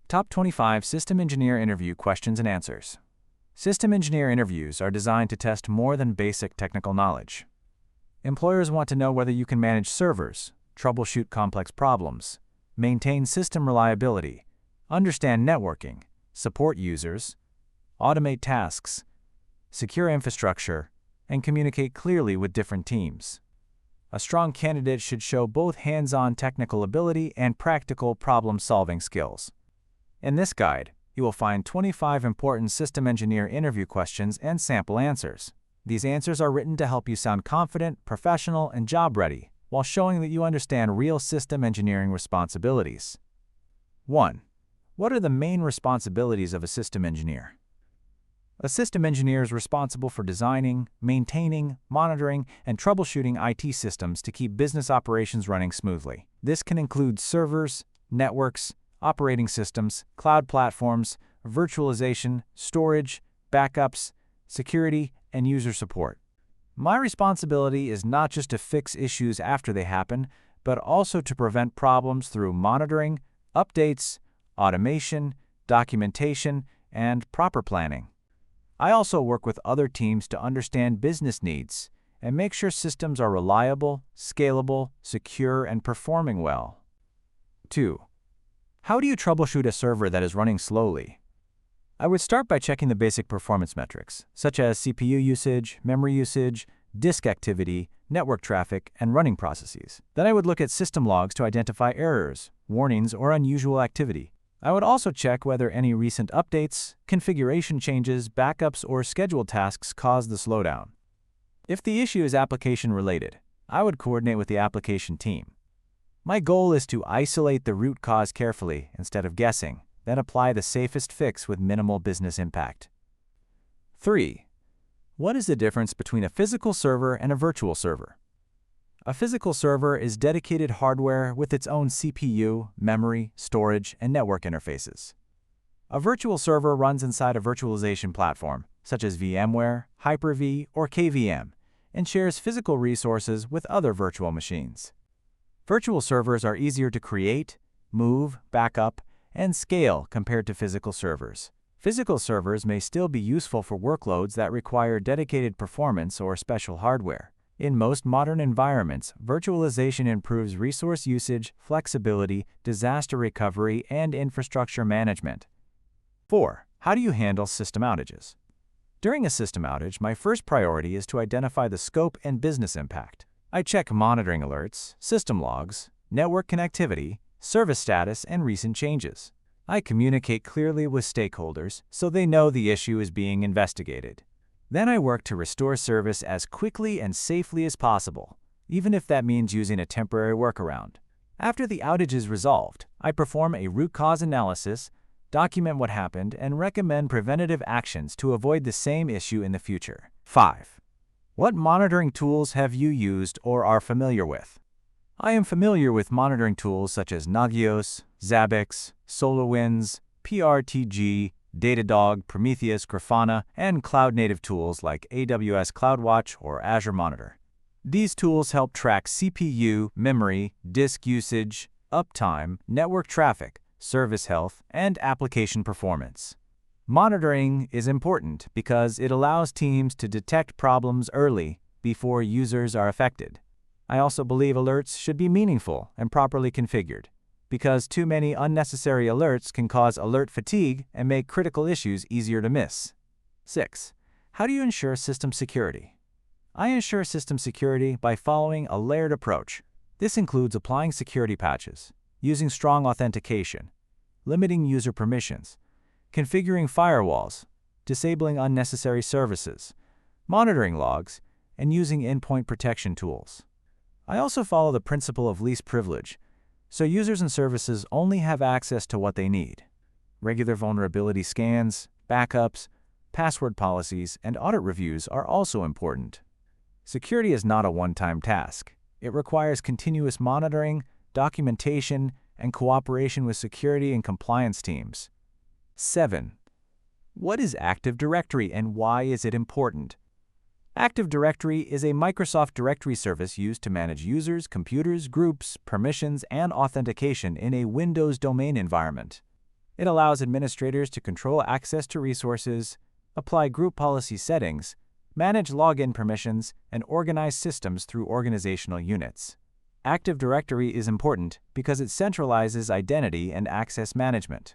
Top 25 System Engineer Interview Questions and Answers. System engineer interviews are designed to test more than basic technical knowledge. Employers want to know whether you can manage servers, troubleshoot complex problems, maintain system reliability, understand networking, support users, automate tasks, secure infrastructure, and communicate clearly with different teams. A strong candidate should show both hands-on technical ability and practical problem-solving skills. In this guide, you will find 25 important system engineer interview questions and sample answers. These answers are written to help you sound confident, professional, and job-ready, while showing that you understand real system engineering responsibilities. 1. What are the main responsibilities of a system engineer? A system engineer is responsible for designing, maintaining, monitoring, and troubleshooting IT systems to keep business operations running smoothly. This can include servers, networks, operating systems, cloud platforms, virtualization, storage, backups, security, and user support. My responsibility is not just to fix issues after they happen, but also to prevent problems through monitoring, updates, automation, documentation, and proper planning. I also work with other teams to understand business needs and make sure systems are reliable, scalable, secure, and performing well. 2. How do you troubleshoot a server that is running slowly? I would start by checking the basic performance metrics, such as CPU usage, memory usage, disk activity, network traffic, and running processes. Then I would look at system logs to identify errors, warnings, or unusual activity. I would also check whether any recent updates, configuration changes, backups, or scheduled tasks caused the slowdown. If the issue is application-related, I would coordinate with the application team. My goal is to isolate the root cause carefully instead of guessing, then apply the safest fix with minimal business impact. 3. What is the difference between a physical server and a virtual server? A physical server is dedicated hardware with its own CPU, memory, storage, and network interfaces. A virtual server runs inside a virtualization platform, such as VMware, Hyper-V, or KVM, and shares physical resources with other virtual machines. Virtual servers are easier to create, move, backup, and scale compared to physical servers. Physical servers may still be useful for workloads that require dedicated performance or special hardware. In most modern environments, virtualization improves resource usage, flexibility, disaster recovery, and infrastructure management. 4. How do you handle system outages? During a system outage, my first priority is to identify the scope and business impact. I check monitoring alerts, system logs, network connectivity, service status, and recent changes. I communicate clearly with stakeholders so they know the issue is being investigated. Then I work to restore service as quickly and safely as possible, even if that means using a temporary workaround. After the outage is resolved, I perform a root cause analysis, document what happened, and recommend preventative actions to avoid the same issue in the future. 5. What monitoring tools have you used or are familiar with? I am familiar with monitoring tools such as Nagios, Zabbix, SolarWinds, PRTG, Datadog, Prometheus, Grafana, and cloud-native tools like AWS CloudWatch or Azure Monitor. These tools help track CPU, memory, disk usage, uptime, network traffic, service health, and application performance. Monitoring is important because it allows teams to detect problems early before users are affected. I also believe alerts should be meaningful and properly configured, because too many unnecessary alerts can cause alert fatigue and make critical issues easier to miss. 6. How do you ensure system security? I ensure system security by following a layered approach. This includes applying security patches, using strong authentication, limiting user permissions, configuring firewalls, disabling unnecessary services, monitoring logs, and using endpoint protection tools. I also follow the principle of least privilege, so users and services only have access to what they need. Regular vulnerability scans, backups, password policies, and audit reviews are also important. Security is not a one-time task. It requires continuous monitoring, documentation, and cooperation with security and compliance teams. 7. What is Active Directory and why is it important? Active Directory is a Microsoft directory service used to manage users, computers, groups, permissions, and authentication in a Windows domain environment. It allows administrators to control access to resources, apply group policy settings, manage login permissions, and organize systems through organizational units. Active Directory is important because it centralizes identity and access management.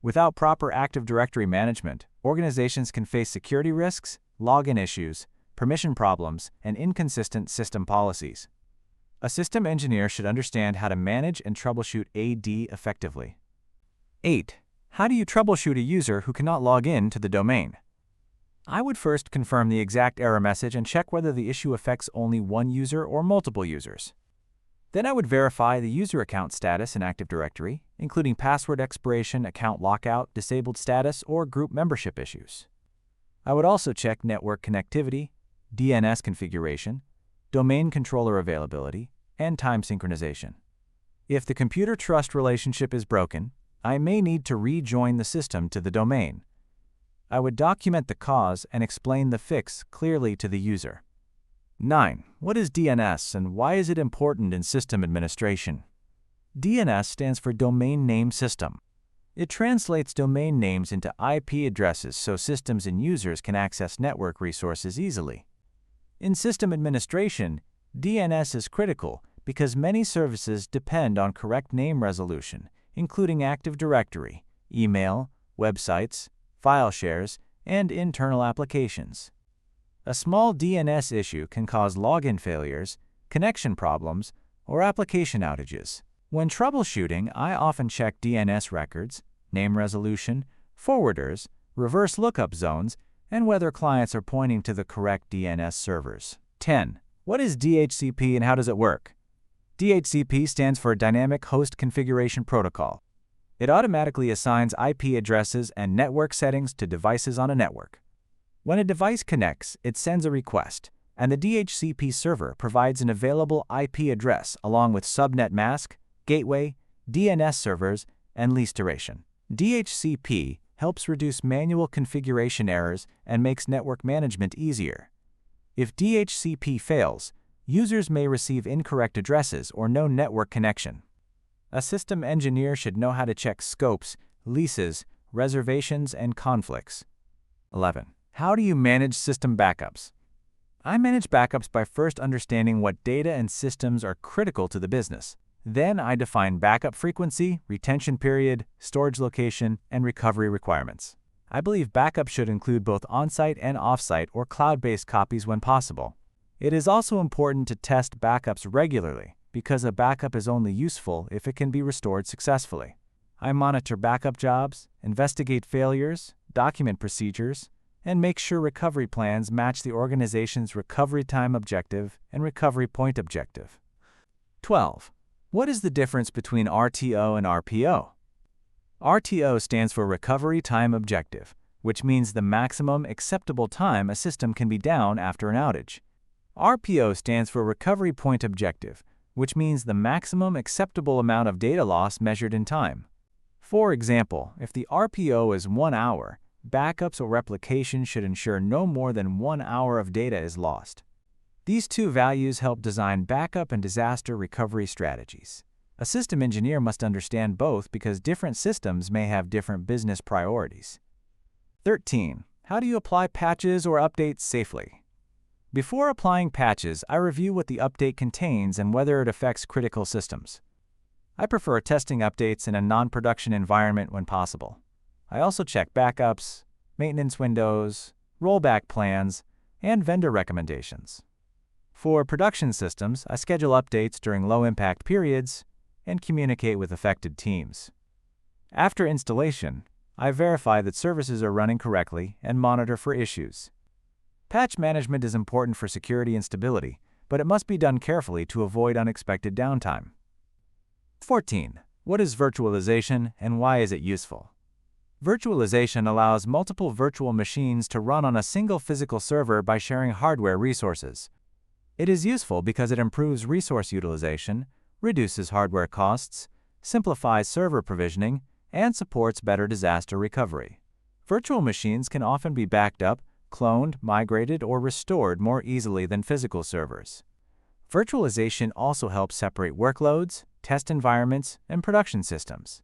Without proper Active Directory management, organizations can face security risks, login issues, permission problems, and inconsistent system policies. A system engineer should understand how to manage and troubleshoot AD effectively. 8. How do you troubleshoot a user who cannot log in to the domain? I would first confirm the exact error message and check whether the issue affects only one user or multiple users. Then I would verify the user account status in Active Directory, including password expiration, account lockout, disabled status, or group membership issues. I would also check network connectivity, DNS configuration, domain controller availability, and time synchronization. If the computer trust relationship is broken, I may need to rejoin the system to the domain. I would document the cause and explain the fix clearly to the user. 9. What is DNS and why is it important in system administration? DNS stands for Domain Name System. It translates domain names into IP addresses so systems and users can access network resources easily. In system administration, DNS is critical because many services depend on correct name resolution, including Active Directory, email, websites, file shares, and internal applications. A small DNS issue can cause login failures, connection problems, or application outages. When troubleshooting, I often check DNS records, name resolution, forwarders, reverse lookup zones, and whether clients are pointing to the correct DNS servers. 10. What is DHCP and how does it work? DHCP stands for Dynamic Host Configuration Protocol. It automatically assigns IP addresses and network settings to devices on a network. When a device connects, it sends a request, and the DHCP server provides an available IP address along with subnet mask, gateway, DNS servers, and lease duration. DHCP helps reduce manual configuration errors and makes network management easier. If DHCP fails, users may receive incorrect addresses or no network connection. A system engineer should know how to check scopes, leases, reservations, and conflicts. 11. How do you manage system backups? I manage backups by first understanding what data and systems are critical to the business. Then I define backup frequency, retention period, storage location, and recovery requirements. I believe backup should include both on-site and off-site or cloud-based copies when possible. It is also important to test backups regularly because a backup is only useful if it can be restored successfully. I monitor backup jobs, investigate failures, document procedures, and make sure recovery plans match the organization's recovery time objective and recovery point objective. 12. What is the difference between RTO and RPO? RTO stands for Recovery Time Objective, which means the maximum acceptable time a system can be down after an outage. RPO stands for Recovery Point Objective, which means the maximum acceptable amount of data loss measured in time. For example, if the RPO is 1 hour, backups or replication should ensure no more than 1 hour of data is lost. These two values help design backup and disaster recovery strategies. A system engineer must understand both because different systems may have different business priorities. 13. How do you apply patches or updates safely? Before applying patches, I review what the update contains and whether it affects critical systems. I prefer testing updates in a non-production environment when possible. I also check backups, maintenance windows, rollback plans, and vendor recommendations. For production systems, I schedule updates during low-impact periods and communicate with affected teams. After installation, I verify that services are running correctly and monitor for issues. Patch management is important for security and stability, but it must be done carefully to avoid unexpected downtime. 14. What is virtualization and why is it useful? Virtualization allows multiple virtual machines to run on a single physical server by sharing hardware resources. It is useful because it improves resource utilization, reduces hardware costs, simplifies server provisioning, and supports better disaster recovery. Virtual machines can often be backed up, cloned, migrated, or restored more easily than physical servers. Virtualization also helps separate workloads, test environments, and production systems.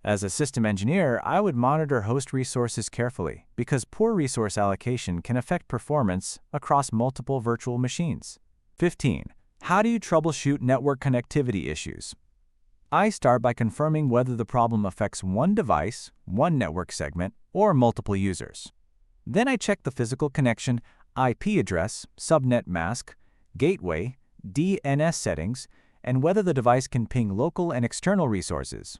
As a system engineer, I would monitor host resources carefully because poor resource allocation can affect performance across multiple virtual machines. 15. How do you troubleshoot network connectivity issues? I start by confirming whether the problem affects one device, one network segment, or multiple users. Then I check the physical connection, IP address, subnet mask, gateway, DNS settings, and whether the device can ping local and external resources.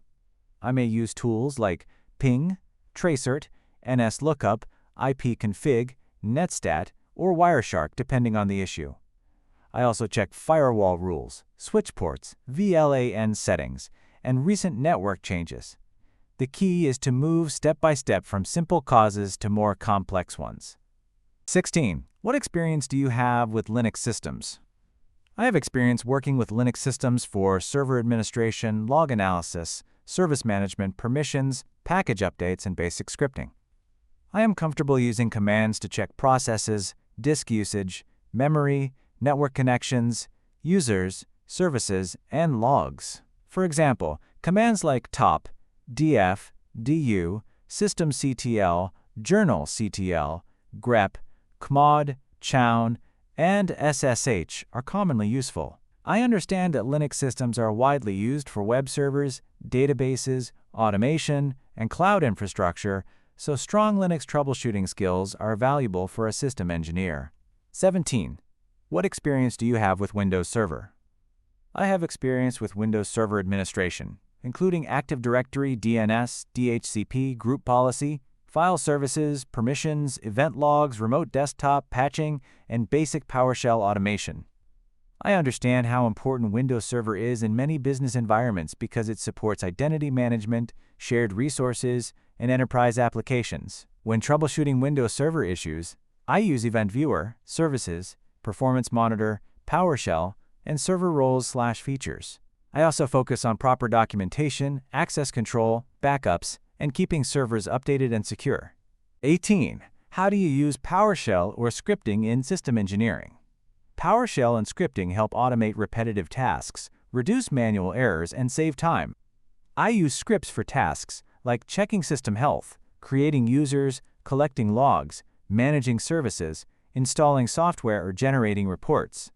I may use tools like Ping, Tracert, NSLookup, IPconfig, Netstat, or Wireshark depending on the issue. I also check firewall rules, switch ports, VLAN settings, and recent network changes. The key is to move step by step from simple causes to more complex ones. 16. What experience do you have with Linux systems? I have experience working with Linux systems for server administration, log analysis, service management, permissions, package updates, and basic scripting. I am comfortable using commands to check processes, disk usage, memory, network connections, users, services, and logs. For example, commands like top, df, du, systemctl, journalctl, grep, chmod, chown, and ssh are commonly useful. I understand that Linux systems are widely used for web servers, databases, automation, and cloud infrastructure, so strong Linux troubleshooting skills are valuable for a system engineer. 17. What experience do you have with Windows Server? I have experience with Windows Server administration, including Active Directory, DNS, DHCP, group policy, file services, permissions, event logs, remote desktop, patching, and basic PowerShell automation. I understand how important Windows Server is in many business environments because it supports identity management, shared resources, and enterprise applications. When troubleshooting Windows Server issues, I use Event Viewer, Services, Performance Monitor, PowerShell, and server roles/features. I also focus on proper documentation, access control, backups, and keeping servers updated and secure. 18. How do you use PowerShell or scripting in system engineering? PowerShell and scripting help automate repetitive tasks, reduce manual errors, and save time. I use scripts for tasks like checking system health, creating users, collecting logs, managing services, installing software, or generating reports.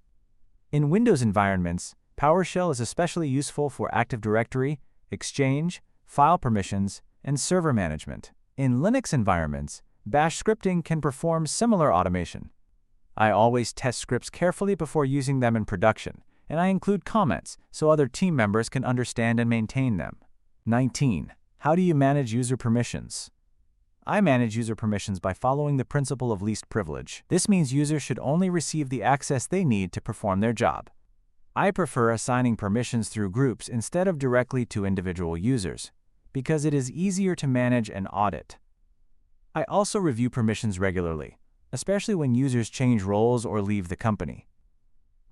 In Windows environments, PowerShell is especially useful for Active Directory, Exchange, file permissions, and server management. In Linux environments, Bash scripting can perform similar automation. I always test scripts carefully before using them in production, and I include comments so other team members can understand and maintain them. 19. How do you manage user permissions? I manage user permissions by following the principle of least privilege. This means users should only receive the access they need to perform their job. I prefer assigning permissions through groups instead of directly to individual users, because it is easier to manage and audit. I also review permissions regularly, especially when users change roles or leave the company.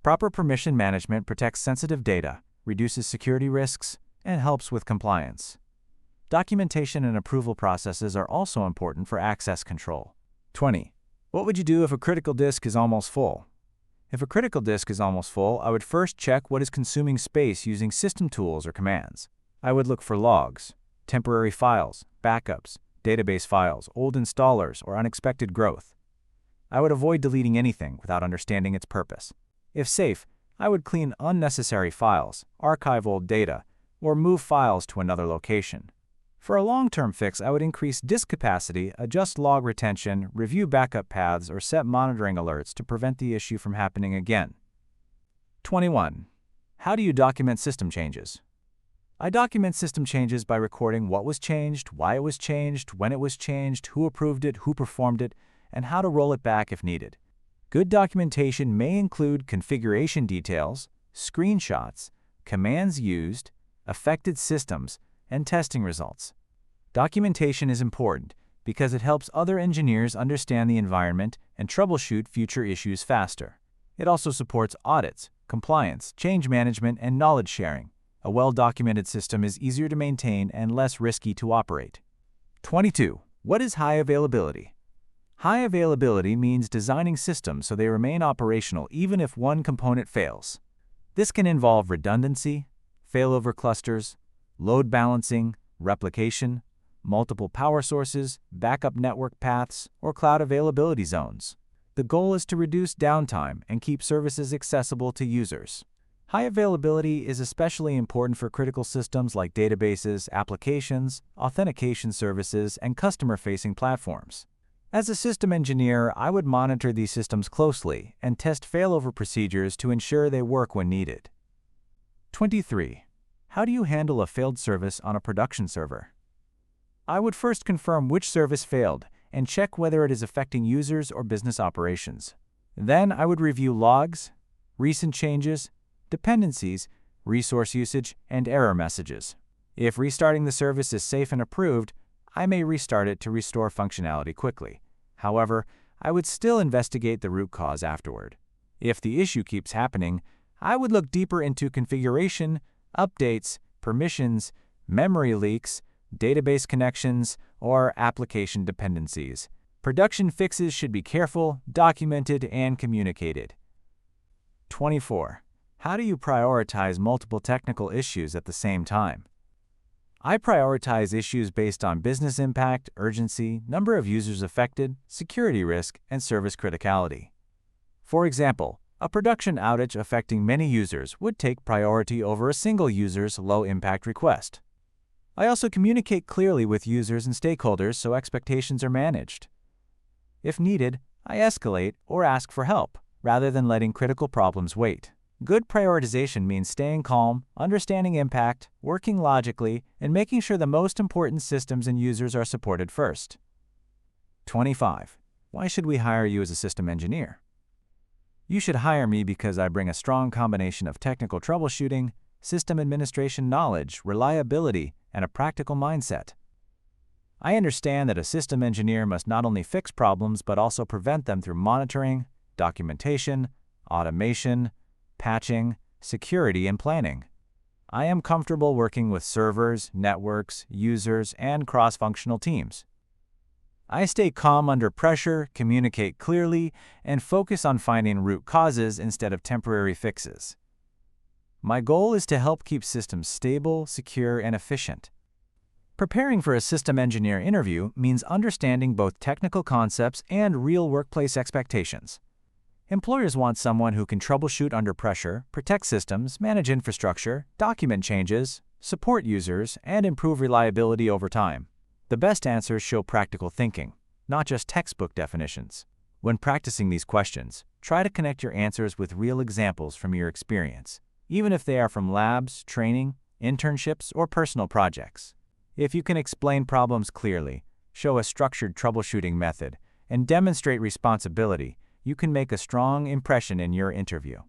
Proper permission management protects sensitive data, reduces security risks, and helps with compliance. Documentation and approval processes are also important for access control. 20. What would you do if a critical disk is almost full? If a critical disk is almost full, I would first check what is consuming space using system tools or commands. I would look for logs, temporary files, backups, database files, old installers, or unexpected growth. I would avoid deleting anything without understanding its purpose. If safe, I would clean unnecessary files, archive old data, or move files to another location. For a long-term fix, I would increase disk capacity, adjust log retention, review backup paths, or set monitoring alerts to prevent the issue from happening again. 21. How do you document system changes? I document system changes by recording what was changed, why it was changed, when it was changed, who approved it, who performed it, and how to roll it back if needed. Good documentation may include configuration details, screenshots, commands used, affected systems, and testing results. Documentation is important because it helps other engineers understand the environment and troubleshoot future issues faster. It also supports audits, compliance, change management, and knowledge sharing. A well-documented system is easier to maintain and less risky to operate. 22. What is high availability? High availability means designing systems so they remain operational even if one component fails. This can involve redundancy, failover clusters, load balancing, replication, multiple power sources, backup network paths, or cloud availability zones. The goal is to reduce downtime and keep services accessible to users. High availability is especially important for critical systems like databases, applications, authentication services, and customer-facing platforms. As a system engineer, I would monitor these systems closely and test failover procedures to ensure they work when needed. 23. How do you handle a failed service on a production server? I would first confirm which service failed and check whether it is affecting users or business operations. Then I would review logs, recent changes, dependencies, resource usage, and error messages. If restarting the service is safe and approved, I may restart it to restore functionality quickly. However, I would still investigate the root cause afterward. If the issue keeps happening, I would look deeper into configuration, updates, permissions, memory leaks, database connections, or application dependencies. Production fixes should be careful, documented, and communicated. 24. How do you prioritize multiple technical issues at the same time? I prioritize issues based on business impact, urgency, number of users affected, security risk, and service criticality. For example, a production outage affecting many users would take priority over a single user's low-impact request. I also communicate clearly with users and stakeholders so expectations are managed. If needed, I escalate or ask for help, rather than letting critical problems wait. Good prioritization means staying calm, understanding impact, working logically, and making sure the most important systems and users are supported first. 25. Why should we hire you as a system engineer? You should hire me because I bring a strong combination of technical troubleshooting, system administration knowledge, reliability, and a practical mindset. I understand that a system engineer must not only fix problems but also prevent them through monitoring, documentation, automation, patching, security, and planning. I am comfortable working with servers, networks, users, and cross-functional teams. I stay calm under pressure, communicate clearly, and focus on finding root causes instead of temporary fixes. My goal is to help keep systems stable, secure, and efficient. Preparing for a system engineer interview means understanding both technical concepts and real workplace expectations. Employers want someone who can troubleshoot under pressure, protect systems, manage infrastructure, document changes, support users, and improve reliability over time. The best answers show practical thinking, not just textbook definitions. When practicing these questions, try to connect your answers with real examples from your experience, even if they are from labs, training, internships, or personal projects. If you can explain problems clearly, show a structured troubleshooting method, and demonstrate responsibility, you can make a strong impression in your interview.